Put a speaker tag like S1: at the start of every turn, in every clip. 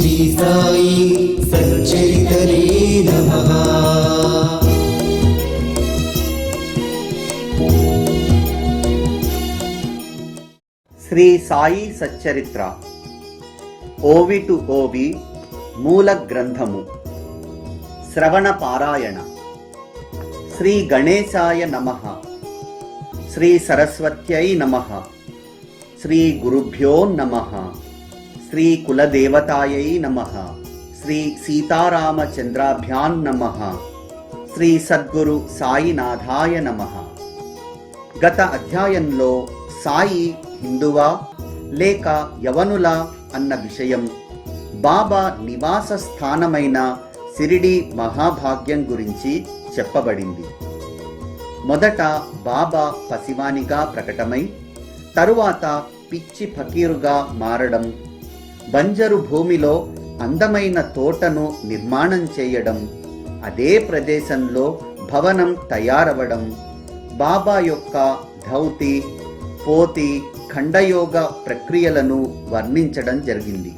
S1: శ్రీ సాయి సచ్చరితనే నమః.
S2: శ్రీ సాయి సచ్చరిత్ర ఓవి టు ఓవి మూల గ్రంథము శ్రవణ పారాయణ. శ్రీ గణేశాయ నమః. శ్రీ సరస్వత్యై నమః. శ్రీ గురుభ్యో నమః. శ్రీ కులదేవతాయై నమః. శ్రీ సీతారామచంద్రాభ్యాం నమః. శ్రీ సద్గురు సాయినాథాయ నమః. గత అధ్యాయంలో సాయి హిందువా లేక యవనులా అన్న విషయం, బాబా నివాస స్థానమైన షిరిడీ మహాభాగ్యం గురించి చెప్పబడింది. మొదట బాబా పసివానిగా ప్రకటమై తరువాత పిచ్చి ఫకీరుగా మారడం, బంజరు భూమిలో అందమైన తోటను నిర్మాణం చేయడం, అదే ప్రదేశంలో భవనం తయారవడం, బాబా యొక్క ధౌతి, పోతి, ఖండయోగ ప్రక్రియలను వర్ణించడం జరిగింది.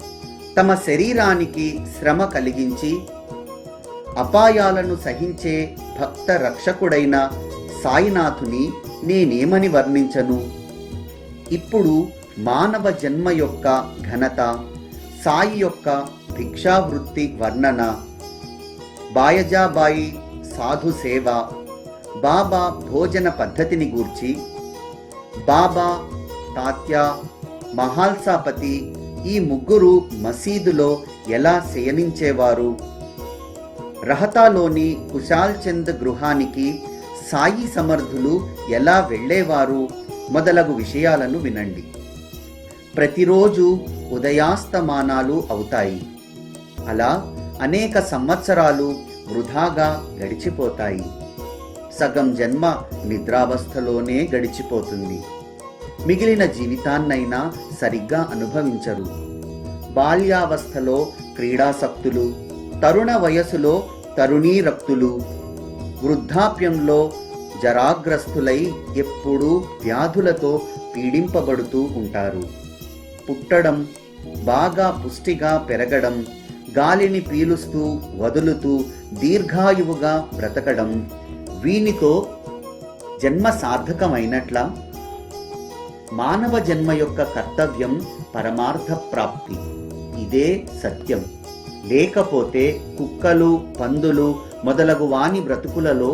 S2: తమ శరీరానికి శ్రమ కలిగించి అపాయాలను సహించే భక్త రక్షకుడైన సాయినాథుని నేనేమని వర్ణించను? ఇప్పుడు మానవ జన్మ యొక్క ఘనత, సాయి యొక్క భిక్షావృత్తి వర్ణన, బాయజాబాయి సాధు సేవ, బాబా భోజన పద్ధతిని గూర్చి, బాబా, తాత్య, మహాల్సాపతి ఈ ముగ్గురు మసీదులో ఎలా శయనించేవారు, రహతాలోని కుశాల్ చంద్ గృహానికి సాయి సమర్థులు ఎలా వెళ్ళేవారు మొదలగు విషయాలను వినండి. ప్రతిరోజు ఉదయాస్తమానాలు అవుతాయి. అలా అనేక సంవత్సరాలు వృధాగా గడిచిపోతాయి. సగం జన్మ నిద్రావస్థలోనే గడిచిపోతుంది. మిగిలిన జీవితాన్నైనా సరిగ్గా అనుభవించరు. బాల్యావస్థలో క్రీడాసక్తులు, తరుణ వయసులో తరుణీరక్తులు, వృద్ధాప్యంలో జరాగ్రస్తులై ఎప్పుడూ వ్యాధులతో పీడింపబడుతూ ఉంటారు. పుట్టడం, బాగా పుష్టిగా పెరగడం, గాలిని పీలుస్తూ వదులుతూ దీర్ఘాయువుగా బ్రతకడం, వీనితో జన్మ సార్థకమైనట్లా? మానవ జన్మ యొక్క కర్తవ్యం పరమార్థ ప్రాప్తి. ఇదే సత్యం. లేకపోతే కుక్కలు, పందులు మొదలగు వాని బ్రతుకులలో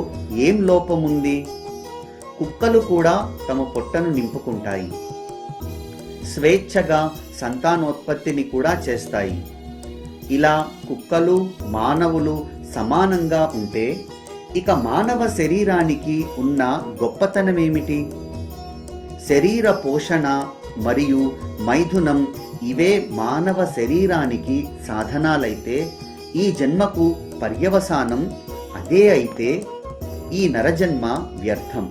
S2: ఏం లోపముంది? కుక్కలు కూడా తమ పొట్టను నింపుకుంటాయి. స్వేచ్ఛగా సంతానోత్పత్తిని కూడా చేస్తాయి. ఇలా కుక్కలు, మానవులు సమానంగా ఉంటే ఇక మానవ శరీరానికి ఉన్న గొప్పతనమేమిటి? శరీర పోషణ మరియు మైథునం ఇవే మానవ శరీరానికి సాధనాలైతే ఈ జన్మకు పర్యవసానం అదే అయితే ఈ నరజన్మ వ్యర్థం.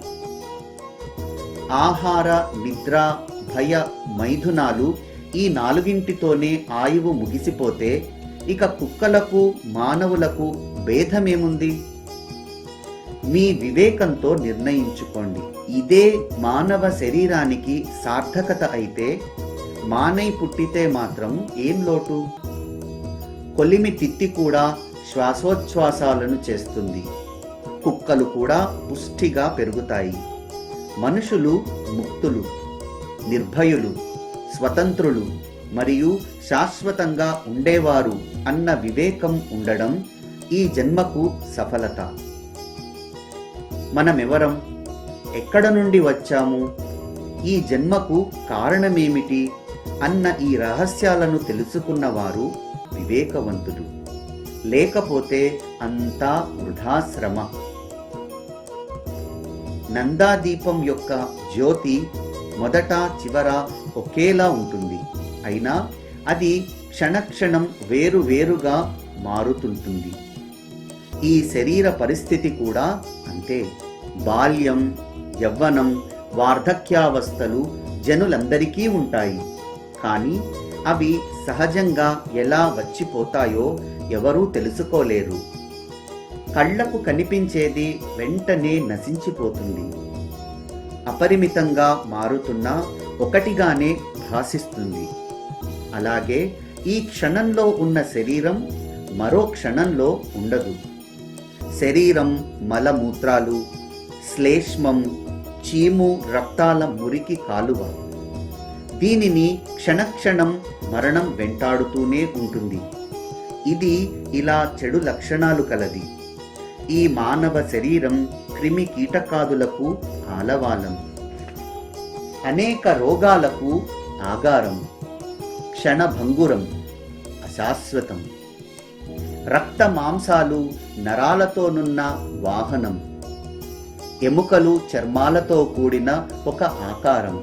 S2: ఆహార, నిద్ర, భయ, మైథునాలు ఈ నాలుగింటితోనే ఆయువు ముగిసిపోతే ఇక కుక్కలకు, మానవులకు భేదమేముంది? మీ వివేకంతో నిర్ణయించుకోండి. ఇదే మానవ శరీరానికి సార్థకత అయితే మానై పుట్టితే మాత్రం ఏం లోటు? కొలిమి తిత్తి కూడా శ్వాసోచ్ఛ్వాసాలను చేస్తుంది. కుక్కలు కూడా పుష్టిగా పెరుగుతాయి. మనుషులు ముక్తులు, నిర్భయులు, స్వతంత్రులు మరియు శాశ్వతంగా ఉండేవారు అన్న వివేకం ఉండడం ఈ జన్మకు సఫలత. మనమెవరం? ఎక్కడ నుండి వచ్చాము? ఈ జన్మకు కారణమేమిటి అన్న ఈ రహస్యాలను తెలుసుకున్నవారు వివేకవంతులు. లేకపోతే అంతా వృధాశ్రమ. నందాదీపం యొక్క జ్యోతి మొదట చివర ఒకేలా ఉంటుంది. అయినా అది క్షణక్షణం వేరువేరుగా మారుతుంటుంది. ఈ శరీర పరిస్థితి కూడా అంతే. బాల్యం, యవ్వనం, వార్ధక్యావస్థలు జనులందరికీ ఉంటాయి. కానీ అవి సహజంగా ఎలా వచ్చిపోతాయో ఎవరూ తెలుసుకోలేరు. కళ్లకు కనిపించేది వెంటనే నశించిపోతుంది. అపరిమితంగా మారుతున్న ఒకటిగానే భాసిస్తుంది. అలాగే ఈ క్షణంలో ఉన్న శరీరం మరో క్షణంలో ఉండదు. శరీరం మలమూత్రాలు, శ్లేష్మం, చీము, రక్తాల మురికి కాలువ. దీనిని క్షణక్షణం మరణం వెంటాడుతూనే ఉంటుంది. ఇది ఇలా చెడు లక్షణాలు కలది. ఈ మానవ శరీరం క్రిమి కీటకాదులకు ఆలవాలం, అనేక రోగాలకు ఆగారం, క్షణభంగురం, అశాశ్వతం. రక్త మాంసాలు నరాలతోనున్న వాహనం, ఎముకలు చర్మాలతో కూడిన ఒక ఆకారం,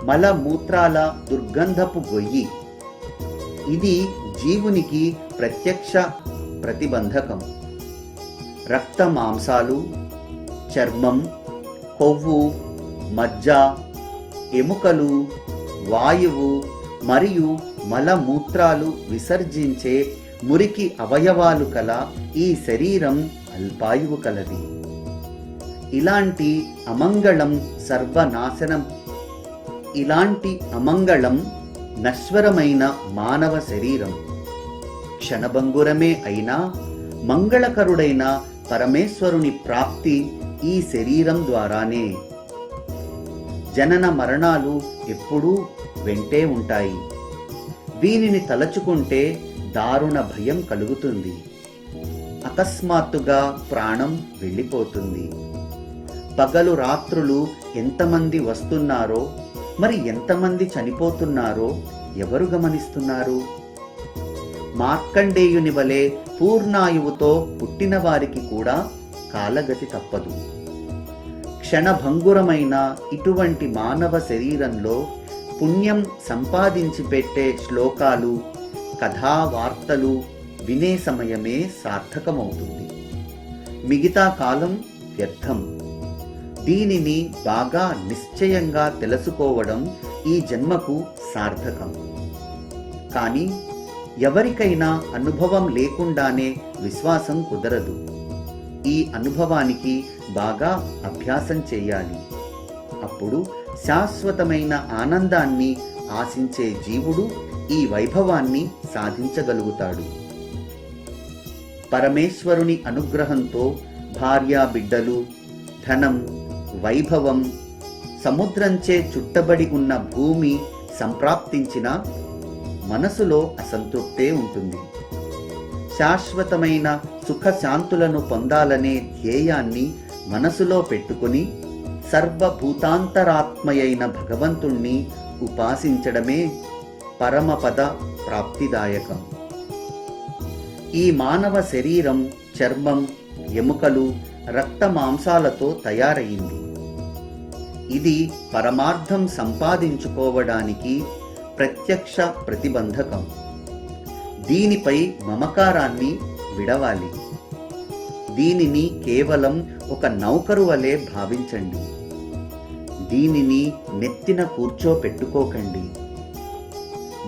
S2: మలమూత్రాల దుర్గంధపు గొయ్యి. ఇది జీవునికి ప్రత్యక్ష ప్రతిబంధకం. రక్త మాంసాలు, చర్మం, కొవ్వు, మజ్జ, ఎముకలు, వాయువు మరియు మలమూత్రాలు విసర్జించే మురికి అవయవాలు కల ఈ శరీరం అల్పాయువు కలది. ఇలాంటి అమంగళం నశ్వరమైన మానవ శరీరం క్షణభంగురమే అయినా మంగళకరుడైన పరమేశ్వరుని ప్రాప్తి ఈ శరీరం ద్వారానే. జనన మరణాలు ఎప్పుడూ వెంటే ఉంటాయి. వీనిని తలచుకుంటే దారుణ భయం కలుగుతుంది. అకస్మాత్తుగా ప్రాణం వెళ్ళిపోతుంది. పగలు రాత్రులు ఎంతమంది వస్తున్నారో, మరి ఎంతమంది చనిపోతున్నారో ఎవరు గమనిస్తున్నారు? మార్కండేయుని వలె పూర్ణాయువుతో పుట్టిన వారికి కూడా కాలగతి తప్పదు. క్షణభంగురమైన ఇటువంటి మానవ శరీరంలో పుణ్యం సంపాదించి పెట్టే శ్లోకాలు, కథా వార్తలు వినే సమయమే సార్థకమవుతుంది. మిగతా కాలం వ్యర్థం. దీనిని బాగా నిశ్చయంగా తెలుసుకోవడం ఈ జన్మకు సార్థకం. కానీ ఎవరికైనా అనుభవం లేకుండానే విశ్వాసం కుదరదు. ఈ అనుభవానికి బాగా అభ్యాసం చేయాలి. అప్పుడు శాశ్వతమైన ఆనందాన్ని ఆశించే జీవుడు ఈ వైభవాన్ని సాధించగలుగుతాడు. పరమేశ్వరుని అనుగ్రహంతో భార్యా బిడ్డలు, ధనం, వైభవం, సముద్రంచే చుట్టబడి ఉన్న భూమి సంప్రాప్తించిన మనసులో అసంతృప్తే ఉంటుంది. శాశ్వతమైన సుఖశాంతులను పొందాలనే ధ్యేయాన్ని మనసులో పెట్టుకుని సర్వభూతాంతరాత్మయైన భగవంతుణ్ణి ఉపాసించడమే పరమపద ప్రాప్తిదాయకం. ఈ మానవ శరీరం చర్మం, ఎముకలు, రక్త మాంసాలతో తయారయింది. ఇది పరమార్థం సంపాదించుకోవడానికి ప్రత్యక్ష ప్రతిబంధకం. దీనిపై మమకారాన్ని విడవాలి. దీనిని కేవలం ఒక నౌకరు వలె భావించండి. దీనిని నెత్తిన కూర్చోపెట్టుకోకండి.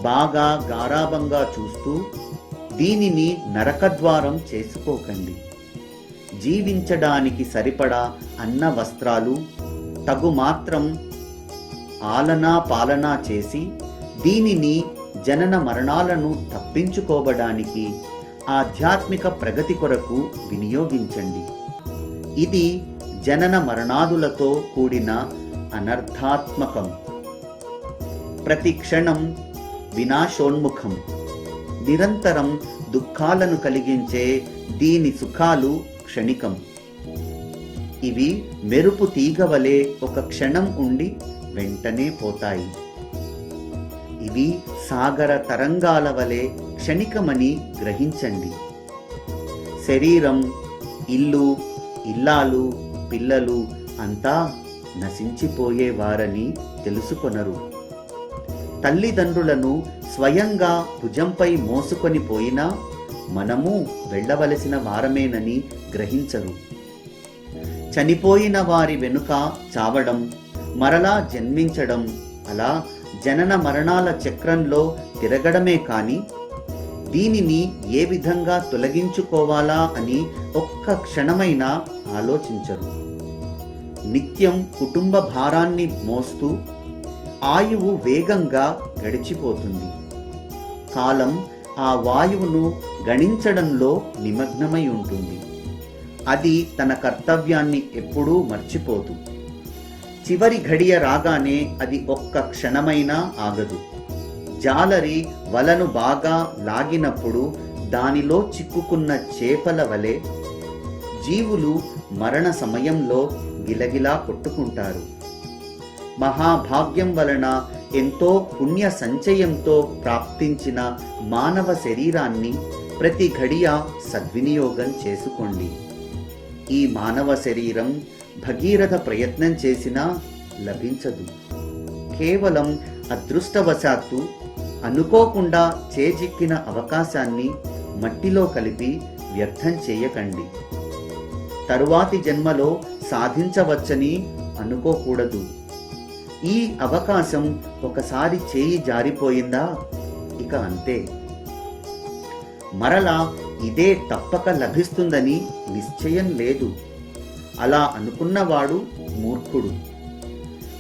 S2: బాగా గారాబంగా చూస్తూ దీనిని నరకద్వారం చేసుకోకండి. జీవించడానికి సరిపడా అన్న వస్త్రాలు, తగు మాత్రం ఆలనా పాలనా చేసి దీనిని జనన మరణాలను తప్పించుకోవడానికి ఆధ్యాత్మిక ప్రగతి కొరకు వినియోగించండి. ఇది జనన మరణాదులతో కూడిన అనర్థాత్మకం. ప్రతి క్షణం వినాశోన్ముఖం. నిరంతరం దుఃఖాలను కలిగించే దీని సుఖాలు క్షణికం. ఇవి మెరుపు తీగవలే ఒక క్షణం ఉండి వెంటనే పోతాయి. ఇవి సాగర తరంగాల వలె క్షణికమని గ్రహించండి. శరీరం, ఇల్లు, ఇల్లాలు, పిల్లలు అంతా నశించిపోయేవారని తెలుసుకొనరు. తల్లిదండ్రులను స్వయంగా భుజంపై మోసుకొని పోయినా మనము వెళ్ళవలసిన వారమేనని గ్రహించరు. చనిపోయిన వారి వెనుక చావడం, మరలా జన్మించడం, అలా జనన మరణాల చక్రంలో తిరగడమే కాని దీనిని ఏ విధంగా తొలగించుకోవాలా అని ఒక్క క్షణమైనా ఆలోచించరు. నిత్యం కుటుంబ భారాన్ని మోస్తూ ఆయువు వేగంగా గడిచిపోతుంది. కాలం ఆ వాయువును గణించడంలో నిమగ్నమై ఉంటుంది. అది తన కర్తవ్యాన్ని ఎప్పుడూ మర్చిపోదు. చివరి ఘడియ రాగానే అది ఒక్క క్షణమైనా ఆగదు. జాలరి వలను బాగా లాగినప్పుడు దానిలో చిక్కుకున్న చేపల వలె జీవులు మరణ సమయంలో గిలగిలా కొట్టుకుంటారు. మహాభాగ్యం వలన ఎంతో పుణ్య సంచయంతో ప్రాప్తించిన మానవ శరీరాన్ని ప్రతి ఘడియ సద్వినియోగం చేసుకోండి. ఈ మానవ శరీరం భగీరథ ప్రయత్నం చేసినా లభించదు. కేవలం అదృష్టవశాత్తు అనుకోకుండా చేజిక్కిన అవకాశాన్ని మట్టిలో కలిపి వ్యర్థం చేయకండి. తరువాతి జన్మలో సాధించవచ్చని అనుకోకూడదు. ఈ అవకాశం ఒకసారి చేయి జారిపోయిందా ఇక అంతే. మరలా ఇదే తప్పక లభిస్తుందని నిశ్చయం లేదు. అలా అనుకున్నవాడు మూర్ఖుడు.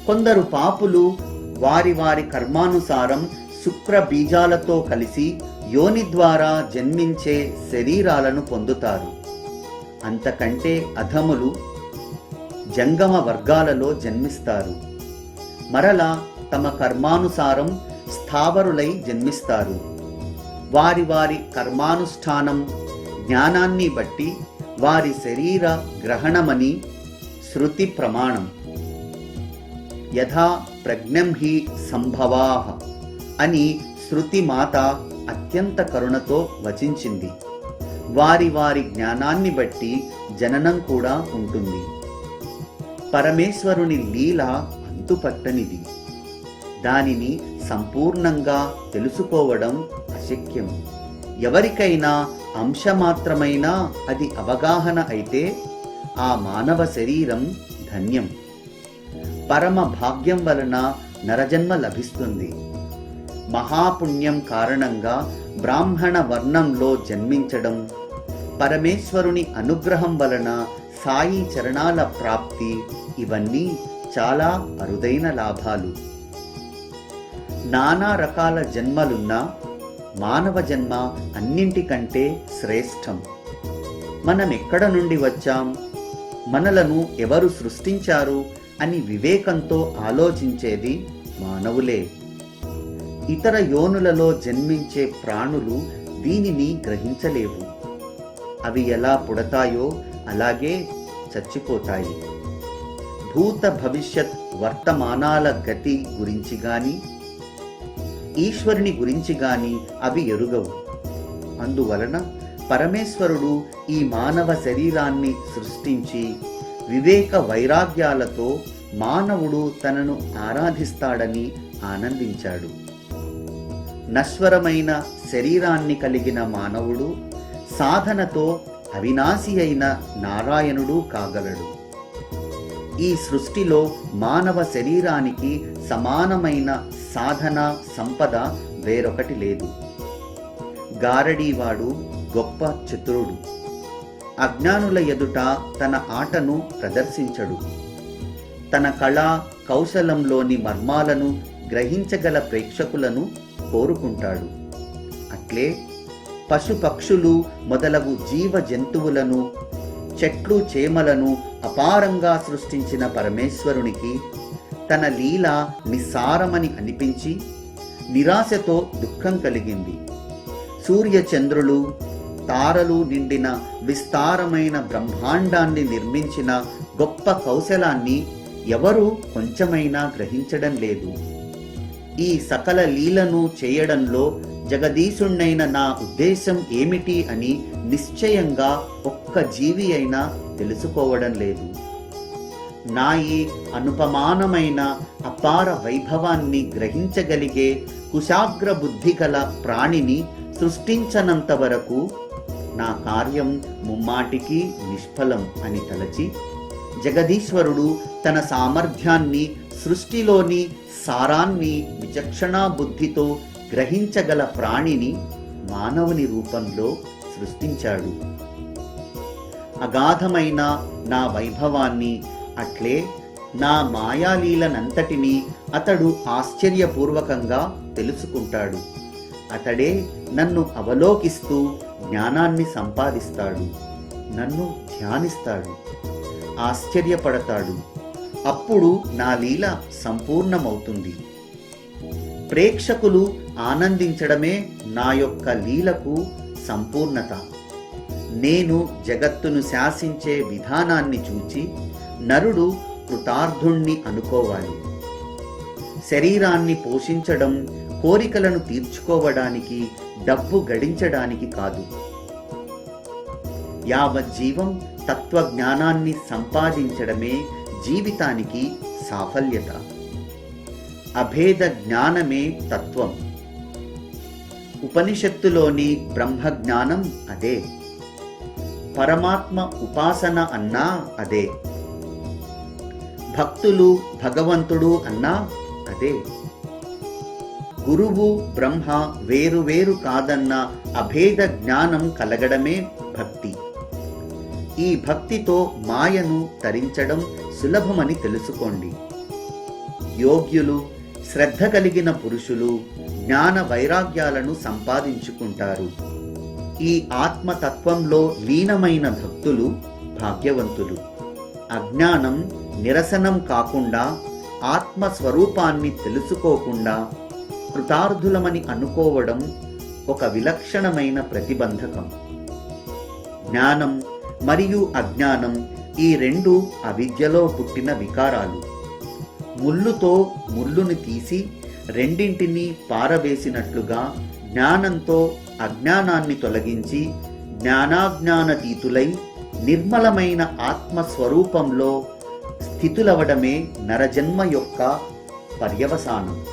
S2: కొందరు పాపులు వారి వారి కర్మానుసారం శుక్ర బీజాలతో కలిసి యోని ద్వారా జన్మించే శరీరాలను పొందుతారు. అంతకంటే అధములు జంగమ వర్గాలలో జన్మిస్తారు. మరలా తమ కర్మానుసారం స్థావరులై జన్మిస్తారు. వారి వారి కర్మానుష్ఠానం జ్ఞానాన్ని బట్టి వారి శరీర గ్రహణమని శృతి ప్రమాణం. యథా ప్రజ్ఞం హి సంభవాః అని శృతి మాత అత్యంత కరుణతో వచించింది. వారి వారి జ్ఞానాన్ని బట్టి జననం కూడా ఉంటుంది. పరమేశ్వరుని లీల అంతుపట్టనిది. దానిని సంపూర్ణంగా తెలుసుకోవడం అశక్యం. ఎవరికైనా అంశమాత్రమైనా అది అవగాహన అయితే ఆ మానవ శరీరం ధన్యం. పరమ భాగ్యం వలన నరజన్మ లభిస్తుంది. మహాపుణ్యం కారణంగా బ్రాహ్మణ వర్ణంలో జన్మించడం, పరమేశ్వరుని అనుగ్రహం వలన సాయి చరణాల ప్రాప్తి, ఇవన్నీ చాలా అరుదైన లాభాలు. నానా రకాల జన్మలున్నా మానవ జన్మ అన్నింటికంటే శ్రేష్టం. మనం ఎక్కడ నుండి వచ్చాం, మనలను ఎవరు సృష్టించారు అని వివేకంతో ఆలోచించేది మానవులే. ఇతర యోనులలో జన్మించే ప్రాణులు దీనిని గ్రహించలేవు. అవి ఎలా పుడతాయో అలాగే చచ్చిపోతాయి. భూత భవిష్యత్ వర్తమానాల గతి గురించి గాని ఈశ్వరుని గురించి గాని అవి ఎరుగవు. అందువలన పరమేశ్వరుడు ఈ మానవ శరీరాన్ని సృష్టించి వివేక వైరాగ్యాలతో మానవుడు తనను ఆరాధిస్తాడని ఆనందించాడు. నశ్వరమైన శరీరాన్ని కలిగిన మానవుడు సాధనతో అవినాశి అయిన నారాయణుడు కాగలడు. ఈ సృష్టిలో మానవ శరీరానికి సమానమైన సాధన సంపద వేరొకటి లేదు. గారడీవాడు గొప్ప చతురుడు. అజ్ఞానుల ఎదుట తన ఆటను ప్రదర్శించడు. తన కళా కౌశలంలోని మర్మాలను గ్రహించగల ప్రేక్షకులను కోరుకుంటాడు. అట్లే పశుపక్షులు మొదలగు జీవ జంతువులను, చెట్లు చేమలను అపారంగా సృష్టించిన పరమేశ్వరునికి తన లీల నిస్సారమని అనిపించి నిరాశతో దుఃఖం కలిగింది. సూర్యచంద్రులు, తారలు నిండిన విస్తారమైన బ్రహ్మాండాన్ని నిర్మించిన గొప్ప కౌశలాన్ని ఎవరూ కొంచెమైనా గ్రహించడం లేదు. ఈ సకల లీలను చేయడంలో జగదీశుణ్ణైన నా ఉద్దేశం ఏమిటి అని నిశ్చయంగా ఒక్క జీవి అయినా తెలుసుకోవడం లేదు. నా ఈ అనుపమానమైన అపార వైభవాన్ని గ్రహించగలిగే కుశాగ్ర బుద్ధి గల ప్రాణిని సృష్టించనంత వరకు నా కార్యం ముమ్మాటికి నిష్ఫలం అని తలచి జగదీశ్వరుడు తన సామర్థ్యాన్ని, సృష్టిలోని సారాన్ని విచక్షణా బుద్ధితో గ్రహించగల ప్రాణిని మానవుని రూపంలో సృష్టించాడు. అగాధమైన నా వైభవాన్ని, అట్లే నా మాయాలీలనంతటినీ అతడు ఆశ్చర్యపూర్వకంగా తెలుసుకుంటాడు. అతడే నన్ను అవలోకిస్తూ జ్ఞానాన్ని సంపాదిస్తాడు, నన్ను ధ్యానిస్తాడు, ఆశ్చర్యపడతాడు. అప్పుడు నా లీల సంపూర్ణమవుతుంది. ప్రేక్షకులు ఆనందించడమే నా యొక్క లీలకు సంపూర్ణత. నేను జగత్తును శాసించే విధానాన్ని చూచి నరుడు కృతార్థుణ్ణి అనుకోవాలి. శరీరాన్ని పోషించడం కోరికలను తీర్చుకోవడానికి, డబ్బు గడించడానికి కాదు. యావజ్జీవం తత్వజ్ఞానాన్ని సంపాదించడమే జీవితానికి సాఫల్యత. అభేద జ్ఞానమే తత్వం. ఉపనిషత్తులోని బ్రహ్మజ్ఞానం అదే. పరమాత్మ ఉపాసన అన్నా అదే. భక్తులు భగవంతుడు అన్నా అదే. గురువు బ్రహ్మ వేరు కాదన్న అభేద జ్ఞానం కలగడమే భక్తి. ఈ భక్తితో మాయను తరించడం సులభమని తెలుసుకోండి. యోగ్యులు, శ్రద్ధ కలిగిన పురుషులు జ్ఞాన వైరాగ్యాలను సంపాదించుకుంటారు. ఈ ఆత్మతత్వంలో లీనమైన భక్తులు భాగ్యవంతులు. అజ్ఞానం నిరసనం కాకుండా, ఆత్మస్వరూపాన్ని తెలుసుకోకుండా కృతార్థులమని అనుకోవడం ఒక విలక్షణమైన ప్రతిబంధకం. జ్ఞానం మరియు అజ్ఞానం ఈ రెండు అవిద్యలో పుట్టిన వికారాలు. ముల్లుతో ముల్లుని తీసి రెండింటినీ పారవేసినట్లుగా జ్ఞానంతో అజ్ఞానాన్ని తొలగించి జ్ఞానాజ్ఞానతీతులై నిర్మలమైన ఆత్మస్వరూపంలో స్థితులవడమే నరజన్మ యొక్క పర్యవసానం.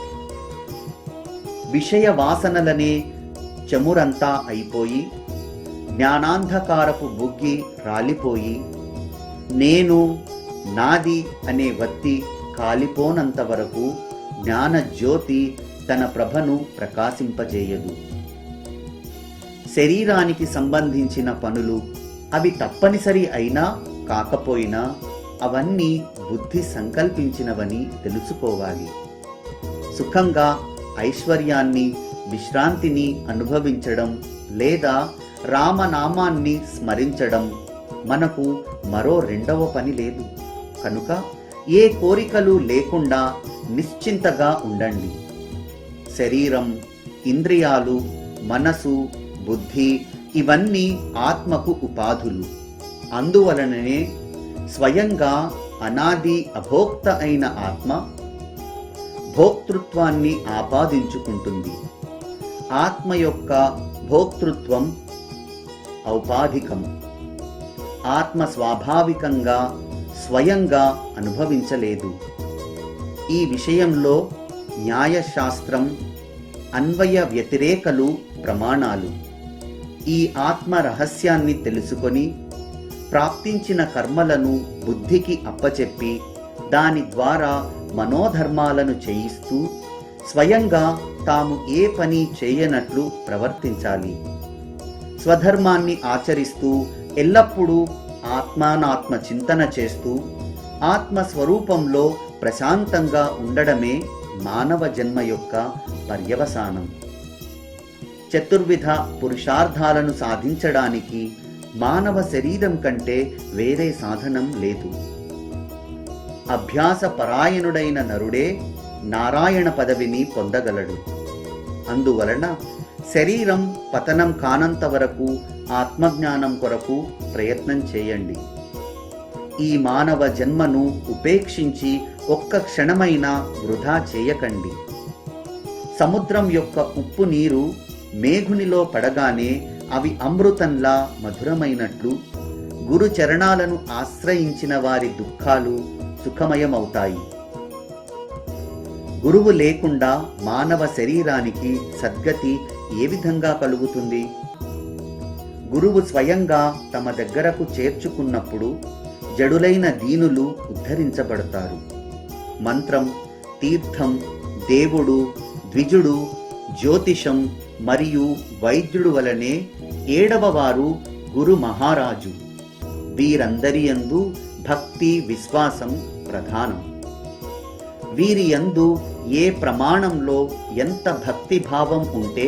S2: విషయ వాసనలనే చమురంతా అయిపోయి, జ్ఞానాంధకారపు బుగ్గి రాలిపోయి, నేను నాది అనే వత్తి కాలిపోనంత వరకు జ్ఞాన జ్యోతి తన ప్రభను ప్రకాశింపజేయదు. శరీరానికి సంబంధించిన పనులు అవి తప్పనిసరి అయినా కాకపోయినా అవన్నీ బుద్ధి సంకల్పించినవని తెలుసుకోవాలి. సుఖంగా ఐశ్వర్యాన్ని, విశ్రాంతిని అనుభవించడం లేదా రామనామాన్ని స్మరించడం మనకు మరో రెండవ పని లేదు. కనుక ఏ కోరికలు లేకుండా నిశ్చింతగా ఉండండి. శరీరం, ఇంద్రియాలు, మనసు, బుద్ధి ఇవన్నీ ఆత్మకు ఉపాధులు. అందువలననే స్వయంగా అనాది అభోక్త అయిన ఆత్మ భోక్తృత్వాన్ని ఆపాదించుకుంటుంది. ఆత్మ యొక్క భోక్తృత్వం ఔపాధికం. ఆత్మ స్వాభావికంగా స్వయంగా అనుభవించలేదు. ఈ విషయంలో న్యాయశాస్త్రం, అన్వయ వ్యతిరేకలు ప్రమాణాలు. ఈ ఆత్మ రహస్యాన్ని తెలుసుకొని ప్రాప్తించిన కర్మలను బుద్ధికి అప్పచెప్పి దాని ద్వారా మనోధర్మాలను చేయిస్తూ స్వయంగా తాము ఏ పని చేయనట్లు ప్రవర్తించాలి. స్వధర్మాన్ని ఆచరిస్తూ ఎల్లప్పుడూ ఆత్మానాత్మ చింతన చేస్తూ ఆత్మస్వరూపంలో ప్రశాంతంగా ఉండడమే మానవ జన్మ యొక్క పర్యవసానం. చతుర్విధ పురుషార్థాలను సాధించడానికి మానవ శరీరం కంటే వేరే సాధనం లేదు. అభ్యాస పరాయణుడైన నరుడే నారాయణ పదవిని పొందగలడు. అందువలన శరీరం పతనం కానంత వరకు ఆత్మజ్ఞానం కొరకు ప్రయత్నం చేయండి. ఈ మానవ జన్మను ఉపేక్షించి ఒక్క క్షణమైనా వృధా చేయకండి. సముద్రం యొక్క ఉప్పు నీరు మేఘునిలో పడగానే అవి అమృతంలా మధురమైనట్లు గురు చరణాలను ఆశ్రయించిన వారి దుఃఖాలు సుఖమయమవుతాయి. గురువు లేకుండా మానవ శరీరానికి సద్గతి ఏ విధంగా కలుగుతుంది? గురువు స్వయంగా తమ దగ్గరకు చేర్చుకున్నప్పుడు జడులైన దీనులు ఉద్ధరించబడతారు. మంత్రం, తీర్థం, దేవుడు, ద్విజుడు, జ్యోతిషం మరియు వైద్యుడు వలనే ఏడవ వారు గురు మహారాజు. వీరందరి యందు భక్తి, విశ్వాసం ప్రధానం. వీరి యందు ఏ ప్రమాణంలో ఎంత భక్తిభావం ఉంటే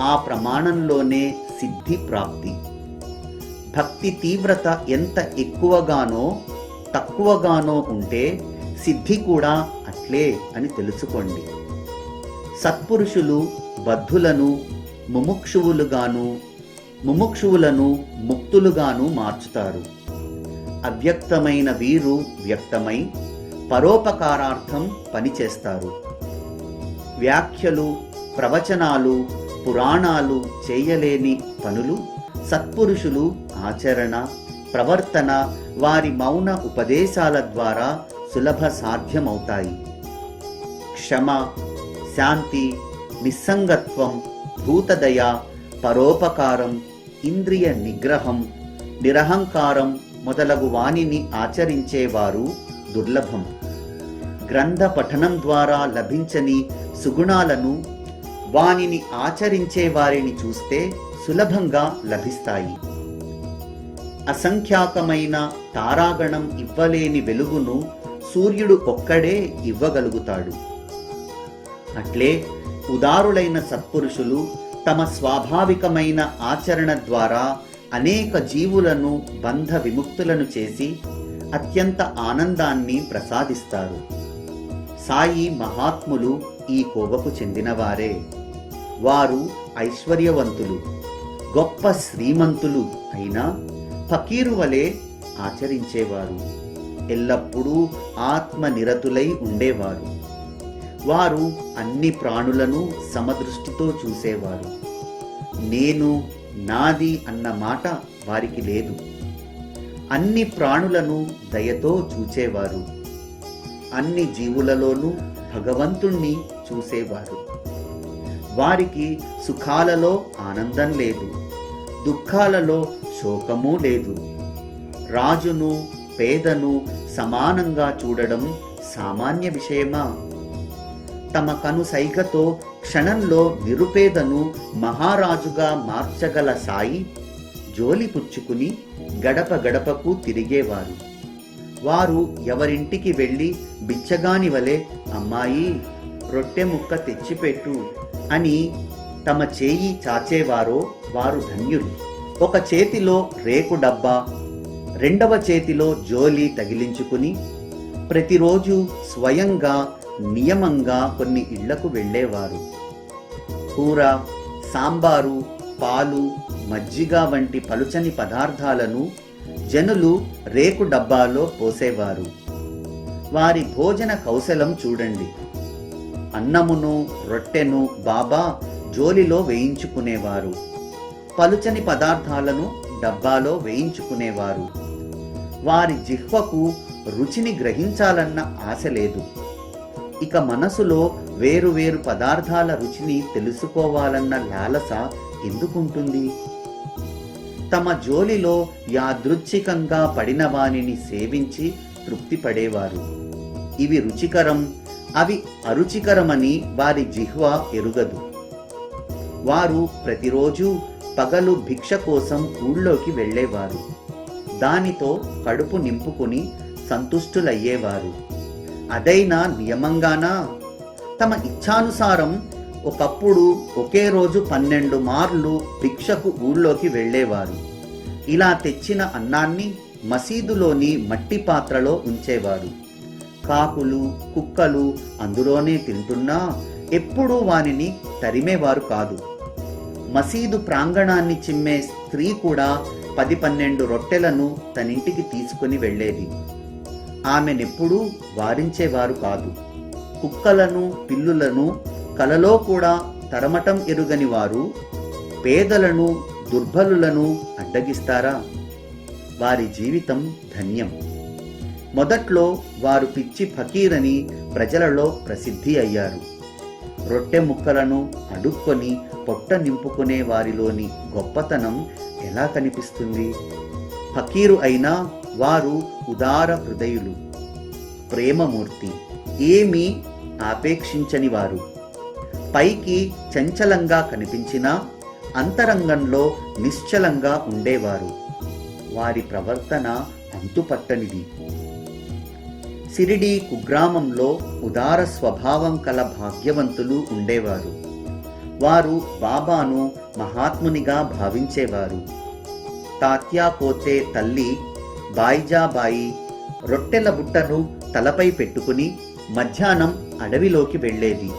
S2: ఆ ప్రమాణంలోనే సిద్ధి ప్రాప్తి. భక్తి తీవ్రత ఎంత ఎక్కువగానో తక్కువగానో ఉంటే సిద్ధి కూడా అట్లే అని తెలుసుకోండి. సత్పురుషులు బద్ధులను ముముక్షువులుగాను, ముముక్షువులను ముక్తులుగాను మార్చుతారు. అవ్యక్తమైన వీరు వ్యక్తమై పరోపకారార్థం పనిచేస్తారు. వ్యాఖ్యలు, ప్రవచనాలు, పురాణాలు చేయలేని పనులు సత్పురుషులు ఆచరణ, ప్రవర్తన, వారి మౌన ఉపదేశాల ద్వారా సులభ సాధ్యమవుతాయి. క్షమ, శాంతి, నిస్సంగత్వం, భూతదయ, పరోపకారం, ఇంద్రియ నిగ్రహం, నిరహంకారం మొదలగు వానిని ఆచరించేవారు దుర్లభం. గ్రంథ పఠనం ద్వారా లభించని సుగుణాలను వానిని ఆచరించే వారిని చూస్తే సులభంగా లభిస్తాయి. అసంఖ్యాకమైన తారాగణం ఇవ్వలేని వెలుగును సూర్యుడు ఒక్కడే ఇవ్వగలుగుతాడు. అట్లే ఉదారులైన సత్పురుషులు తమ స్వాభావికమైన ఆచరణ ద్వారా అనేక జీవులను బంధ విముక్తులను చేసి అత్యంత ఆనందాన్ని ప్రసాదిస్తారు. సాయి మహాత్ములు ఈ కోవకు చెందినవారే. వారు ఐశ్వర్యవంతులు, గొప్ప శ్రీమంతులు అయినా ఫకీరు వలె ఆచరించేవారు. ఎల్లప్పుడూ ఆత్మనిరతులై ఉండేవారు. వారు అన్ని ప్రాణులను సమదృష్టితో చూసేవారు. నేను, నాది అన్న మాట వారికి లేదు. అన్ని ప్రాణులను దయతో చూచేవారు. అన్ని జీవులలోనూ భగవంతుణ్ణి చూసేవారు. వారికి సుఖాలలో ఆనందం లేదు, దుఃఖాలలో శోకము లేదు. రాజును పేదను సమానంగా చూడడం సామాన్య విషయమా? తమ కను సైగతో క్షణంలో నిరుపేదను మహారాజుగా మార్చగల సాయి జోలి పుచ్చుకుని గడప గడపకు తిరిగేవారు. వారు ఎవరింటికి వెళ్ళి బిచ్చగాని వలె అమ్మాయి రొట్టె ముక్క తెచ్చిపెట్టు అని తమ చేయి చాచేవారో వారు ధన్యులు. ఒక చేతిలో రేకు డబ్బా, రెండవ చేతిలో జోలి తగిలించుకుని ప్రతిరోజు స్వయంగా నియమంగా కొన్ని ఇళ్లకు వెళ్ళేవారు. కూర, సాంబారు, పాలు, మజ్జిగ వంటి పలుచని పదార్థాలను జనులు రేకు డబ్బాలో పోసేవారు. వారి భోజన కౌశలం చూడండి. అన్నమును రొట్టెను బాబా జోలిలో వేయించుకునేవారు. పలుచని పదార్థాలను డబ్బాలో వేయించుకునేవారు. వారి జిహ్వకు రుచిని గ్రహించాలన్న ఆశ లేదు. ఇక మనసులో వేరువేరు పదార్థాల రుచిని తెలుసుకోవాలన్న లాలస ఎందుకుంటుంది? తమ జోలిలో యాదృచ్ఛికంగా పడిన వానిని సేవించి తృప్తి పడేవారు. ఇవి రుచికరం, అవి అరుచికరమని వారి జిహ్వ ఎరుగదు. వారు ప్రతిరోజు పగలు భిక్ష కోసం ఊళ్ళోకి వెళ్ళేవారు. దానితో కడుపు నింపుకుని సంతుష్టులయ్యేవారు. అదైనా నియమంగానా? తమ ఇచ్ఛానుసారం ఒకప్పుడు ఒకే రోజు 12 మార్లు భిక్షకు ఊళ్ళోకి వెళ్ళేవారు. ఇలా తెచ్చిన అన్నాన్ని మసీదులోని మట్టి పాత్రలో ఉంచేవారు. కాకులు, కుక్కలు అందులోనే తింటున్నా ఎప్పుడూ వానిని తరిమేవారు కాదు. మసీదు ప్రాంగణాన్ని చిమ్మే స్త్రీ కూడా 10-12 రొట్టెలను తనింటికి తీసుకుని వెళ్ళేది. ఆమెనెప్పుడూ వారించేవారు కాదు. కుక్కలను, పిల్లులను కలలో కూడా తరమటం ఎరుగని వారు పేదలను, దుర్బలులను అడ్డగిస్తారా? వారి జీవితం ధన్యం. మొదట్లో వారు పిచ్చి ఫకీరని ప్రజలలో ప్రసిద్ధి అయ్యారు. రొట్టె ముక్కలను అడుక్కొని పొట్ట నింపుకునే వారిలోని గొప్పతనం ఎలా కనిపిస్తుంది? ఫకీరు అయినా వారు ఉదార హృదయులు, ప్రేమమూర్తి, ఏమీ ఆపేక్షించని వారు. పైకి చంచలంగా కనిపించినా అంతరంగంలో నిశ్చలంగా ఉండేవారు. వారి ప్రవర్తన అంతుపట్టనిది. సిరిడి కుగ్రామంలో ఉదార స్వభావం కల భాగ్యవంతులు ఉండేవారు. వారు బాబాను మహాత్మునిగా భావించేవారు. తాత్యా కోతే తల్లి బాయిజాబాయి రొట్టెల బుట్టను తలపై పెట్టుకుని మధ్యాహ్నం అడవిలోకి వెళ్ళేది.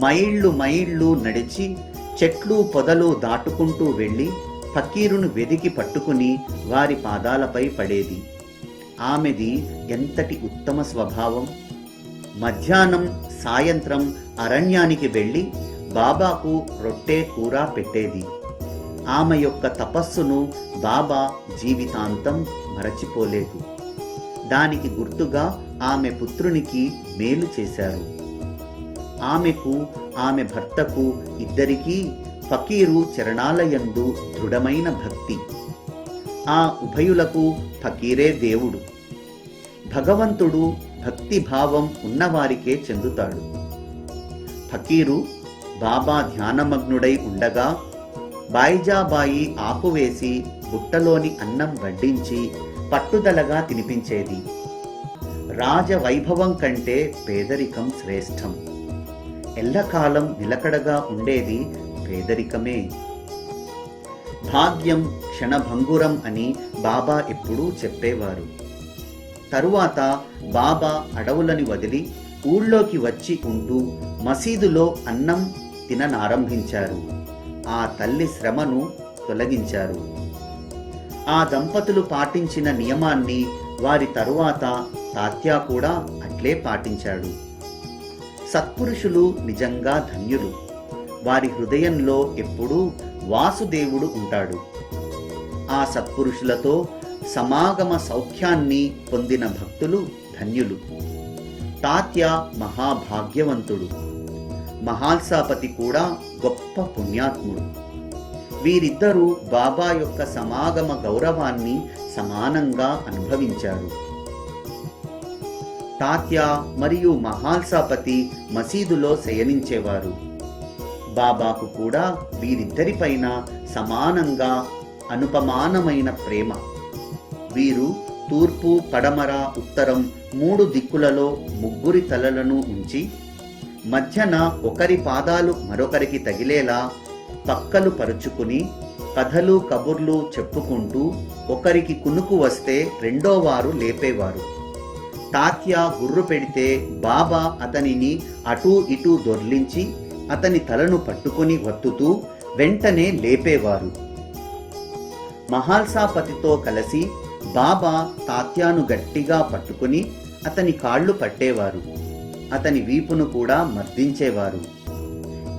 S2: మైళ్ళు నడిచి చెట్లు పొదలు దాటుకుంటూ వెళ్ళి ఫకీరును వెదికి పట్టుకుని వారి పాదాలపై పడేది. ఆమెది ఎంతటి ఉత్తమ స్వభావం! మధ్యాహ్నం సాయంత్రం అరణ్యానికి వెళ్ళి బాబాకు రొట్టె కూర పెట్టేది. ఆమె యొక్క తపస్సును బాబా జీవితాంతం మరచిపోలేదు. దానికి గుర్తుగా ఆమె పుత్రునికి మేలు చేశారు. ఆమెకు ఆమె భర్తకు ఇద్దరికీ ఫకీరు చరణాలయందు దృఢమైన భక్తి. ఆ ఉభయులకు ఫకీరే దేవుడు. భగవంతుడు భక్తిభావం ఉన్నవారికే చెందుతాడు. ఫకీరు బాబా ధ్యానమగ్నుడై ఉండగా బాయిజాబాయి ఆకువేసి బుట్టలోని అన్నం వడ్డించి పట్టుదలగా తినిపించేది. రాజవైభవం కంటే పేదరికం శ్రేష్టం. ఎల్లకాలం నిలకడగా ఉండేది పేదరికమే. భాగ్యం క్షణభంగురం అని బాబా ఎప్పుడూ చెప్పేవారు. తరువాత బాబా అడవులని వదిలి ఊళ్ళోకి వచ్చి ఉంటూ మసీదులో అన్నం తిననారంభించారు. ఆ తల్లి శ్రమను తొలగించారు. ఆ దంపతులు పాటించిన నియమాన్ని వారి తరువాత తాత్యా కూడా అట్లే పాటించాడు. సత్పురుషులు నిజంగా ధన్యులు. వారి హృదయంలో ఎప్పుడూ వాసుదేవుడు ఉంటాడు. ఆ సత్పురుషులతో సమాగమ సౌఖ్యాన్ని పొందిన భక్తులు ధన్యులు. తాత్యా మహాభాగ్యవంతుడు. మహాల్సాపతి కూడా గొప్ప పుణ్యాత్ముడు. వీరిద్దరూ బాబా యొక్క సమాగమ గౌరవాన్ని సమానంగా అనుభవించారు. తాత్యా మరియు మహాల్సాపతి మసీదులో శయనించేవారు. బాబాకు కూడా వీరిద్దరిపైన సమానంగా అనుపమానమైన ప్రేమ. వీరు తూర్పు, పడమర, ఉత్తరం 3 దిక్కులలో ముగ్గురి తలలను ఉంచి మధ్యన ఒకరి పాదాలు మరొకరికి తగిలేలా పక్కలు పరుచుకుని కథలు కబుర్లు చెప్పుకుంటూ ఒకరికి కునుకు వస్తే రెండో వారు లేపేవారు. తాత్యా గుర్రు పెడితే బాబా అతనిని అటూ ఇటూ దొర్లించి అతని తలను పట్టుకుని వత్తుతూ వెంటనే లేపేవారు. మహాల్సాపతితో కలిసి బాబా తాత్యాను గట్టిగా పట్టుకుని అతని కాళ్ళు పట్టేవారు. అతని వీపును కూడా మర్దించేవారు.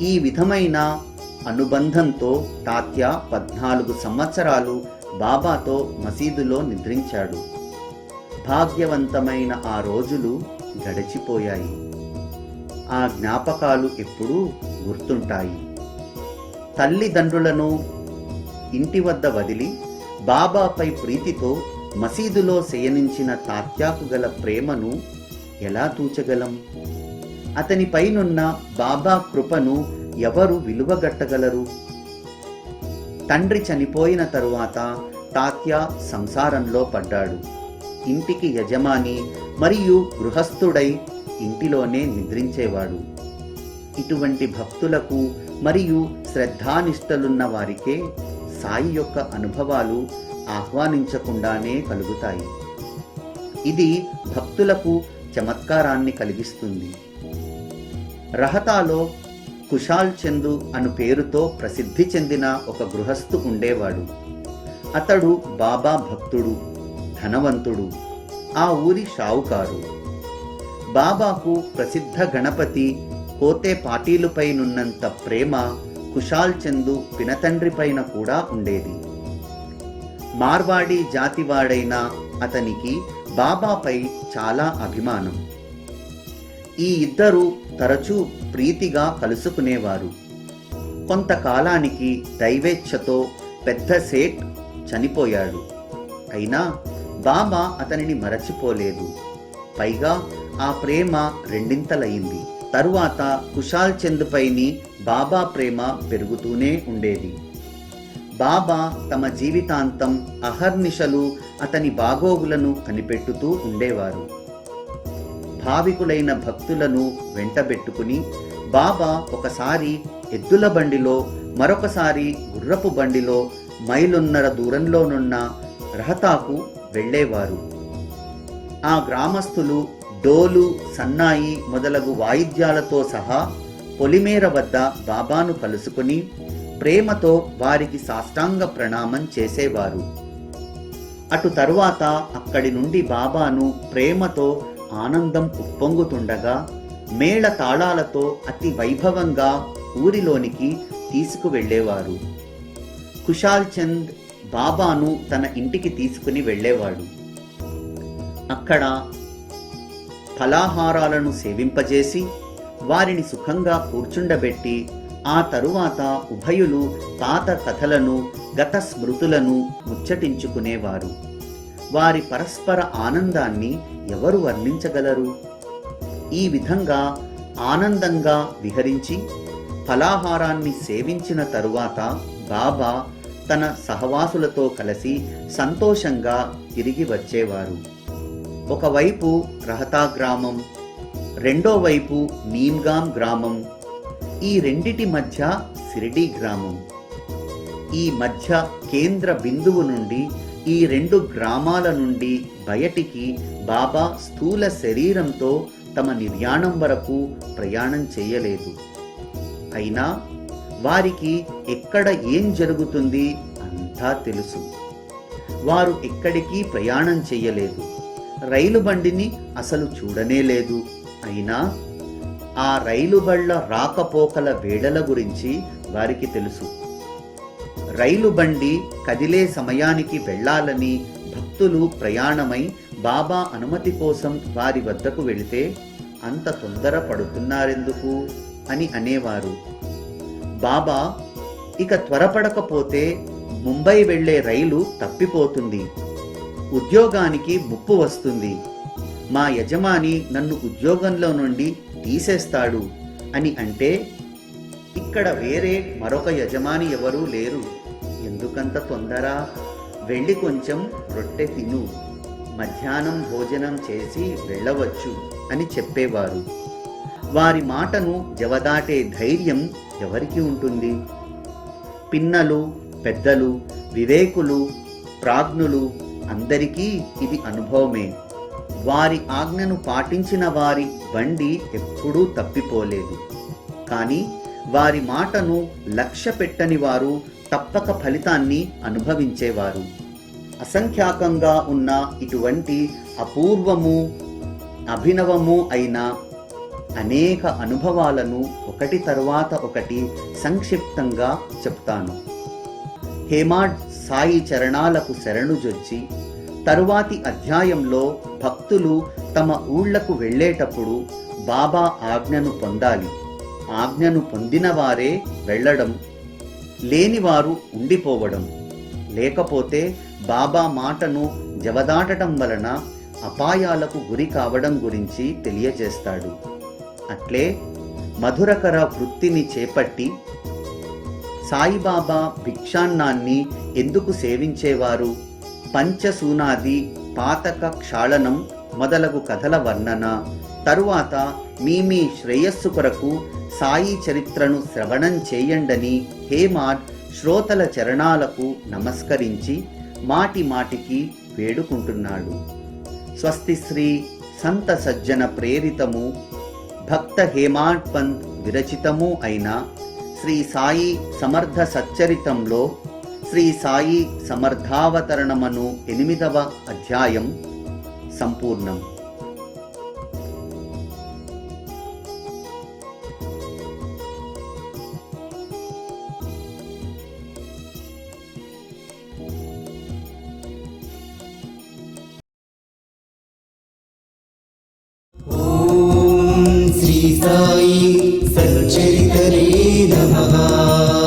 S2: ఈ విధమైన అనుబంధంతో తాత్యా 14 సంవత్సరాలు బాబాతో మసీదులో నిద్రించాడు. భాగ్యవంతమైన ఆ రోజులు గడిచిపోయాయి. ఆ జ్ఞాపకాలు ఎప్పుడూ గుర్తుంటాయి. తల్లిదండ్రులను ఇంటి వద్ద వదిలి బాబాపై ప్రీతితో మసీదులో శయనించిన తాత్యాకు గల ప్రేమను ఎలా తూచగలం? అతనిపైనున్న బాబా కృపను ఎవరు విలువగట్టగలరు? తండ్రి చనిపోయిన తరువాత తాత్యా సంసారంలో పడ్డాడు. ఇంటికి యజమాని మరియు గృహస్థుడై ఇంటిలోనే నిద్రించేవాడు. ఇటువంటి భక్తులకు మరియు శ్రద్ధానిష్టలున్న వారికే సాయి యొక్క అనుభవాలు ఆహ్వానించకుండానే కలుగుతాయి. ఇది భక్తులకు చమత్కారాన్ని కలిగిస్తుంది. రహతాలో కుశాల్ చందు అను పేరుతో ప్రసిద్ధి చెందిన ఒక గృహస్థు ఉండేవాడు. అతడు బాబా భక్తుడు, ధనవంతుడు, ఆ ఊరి షావుకారు. బాబాకు ప్రసిద్ధ గణపతి కోతే పాటీలుపైనున్నంత ప్రేమ కుశాల్ చందు పినతండ్రిపైన కూడా ఉండేది. మార్వాడి జాతివాడైన అతనికి బాబాపై చాలా అభిమానం. ఈ ఇద్దరు తరచూ ప్రీతిగా కలుసుకునేవారు. కొంతకాలానికి దైవేచ్ఛతో పెద్ద సేట్ చనిపోయాడు. అయినా బాబా అతనిని మరచిపోలేదు. పైగా ఆ ప్రేమ రెండింతలయింది. తరువాత కుశాల్ చంద్ పైని బాబా ప్రేమ పెరుగుతూనే ఉండేది. బాబా తమ జీవితాంతం అహర్నిశలు అతని బాగోగులను కనిపెట్టుతూ ఉండేవారు. భావికులైన భక్తులను వెంటబెట్టుకుని బాబా ఒకసారి ఎద్దుల బండిలో, మరొకసారి గుర్రపు బండిలో మైలున్నర దూరంలోనున్న రహతాకు వెళ్ళేవారు. ఆ గ్రామస్తులు డోలు, సన్నాయి మొదలగు వాయిద్యాలతో సహా పొలిమేర వద్ద బాబాను కలుసుకుని ప్రేమతో వారికి సాష్టాంగ ప్రణామం చేసేవారు. అటు తరువాత అక్కడి నుండి బాబాను ప్రేమతో ఆనందం ఉప్పొంగుతుండగా మేళ తాళాలతో అతి వైభవంగా ఊరిలోనికి తీసుకువెళ్ళేవారు. కుశాల్ చంద్ బాబాను తన ఇంటికి తీసుకుని వెళ్ళేవాడు. అక్కడ ఫలాహారాలను సేవింపజేసి వారిని సుఖంగా కూర్చుండబెట్టి ఆ తరువాత ఉభయులు పాత కథలను, గత స్మృతులను ముచ్చటించుకునేవారు. వారి పరస్పర ఆనందాన్ని ఎవరు వర్ణించగలరు? ఈ విధంగా ఆనందంగా విహరించి ఫలాహారాన్ని సేవించిన తరువాత బాబా తన సహవాసులతో కలిసి సంతోషంగా తిరిగి వచ్చేవారు. ఒకవైపు రహతా గ్రామం, రెండో వైపు నీమ్గాం గ్రామం, ఈ రెండిటి మధ్య సిరిడి గ్రామం. ఈ మధ్య కేంద్ర బిందువు నుండి ఈ రెండు గ్రామాల నుండి బయటికి బాబా స్థూల శరీరంతో తమ నిర్యాణం వరకు ప్రయాణం చేయలేదు. అయినా వారికి ఎక్కడ ఏం జరుగుతుంది అంతా తెలుసు. వారు ఎక్కడికి ప్రయాణం చెయ్యలేదు, రైలు బండిని అసలు చూడనే లేదు. అయినా ఆ రైలు బళ్ళ రాకపోకల వేళల గురించి వారికి తెలుసు. రైలు బండి కదిలే సమయానికి వెళ్ళాలని భక్తులు ప్రయాణమై బాబా అనుమతి కోసం వారి వద్దకు వెళితే అంత తొందర పడుతున్నారెందుకు అని అనేవారు. బాబా, ఇక త్వరపడకపోతే ముంబై వెళ్లే రైలు తప్పిపోతుంది, ఉద్యోగానికి ముప్పు వస్తుంది, మా యజమాని నన్ను ఉద్యోగంలో నుండి తీసేస్తాడు అని అంటే, ఇక్కడ వేరే మరొక యజమాని ఎవరూ లేరు, ఎందుకంత తొందర, వెళ్ళి కొంచెం రొట్టె తిను, మధ్యాహ్నం భోజనం చేసి వెళ్ళవచ్చు అని చెప్పేవారు. వారి మాటను జవదాటే ధైర్యం ఎవరికి ఉంటుంది? పిన్నలు, పెద్దలు, వివేకులు, ప్రాజ్ఞులు అందరికీ ఇది అనుభవమే. వారి ఆజ్ఞను పాటించిన వారి బండి ఎప్పుడూ తప్పిపోలేదు. కానీ వారి మాటను లక్ష్య పెట్టని వారు తప్పక ఫలితాన్ని అనుభవించేవారు. అసంఖ్యాకంగా ఉన్న ఇటువంటి అపూర్వము, అభినవము అయిన అనేక అనుభవాలను ఒకటి తరువాత ఒకటి సంక్షిప్తంగా చెప్తాను. హేమాడ్ సాయి చరణాలకు శరణుజొచ్చి తరువాతి అధ్యాయంలో భక్తులు తమ ఊళ్లకు వెళ్ళేటప్పుడు బాబా ఆజ్ఞను పొందాలి. ఆజ్ఞను పొందిన వారే వెళ్ళడం, లేనివారు ఉండిపోవడం, లేకపోతే బాబా మాటను జవదాటడం వలన అపాయాలకు గురి కావడం గురించి తెలియజేస్తాడు. అట్లే మధురకర వృత్తిని చేపట్టి సాయిబాబా భిక్షాన్నాన్ని ఎందుకు సేవించేవారు, పంచసూనాది, పాతక క్షాళనం మొదలగు కథల వర్ణన, తరువాత మీ శ్రేయస్సు కొరకు సాయి చరిత్రను శ్రవణం చేయండని హేమాడ్ శ్రోతల చరణాలకు నమస్కరించి మాటి మాటికి వేడుకుంటున్నాడు. స్వస్తి శ్రీ సంత సజ్జన ప్రేరితము భక్త హేమాడ్ పంత్ విరచితము అయిన శ్రీ సాయి సమర్థ సచ్చరితంలో శ్రీ సాయి సమర్థావతరణమను 8వ అధ్యాయం సంపూర్ణం.
S1: శ్రీ సాయి సచ్చరితనే నమః.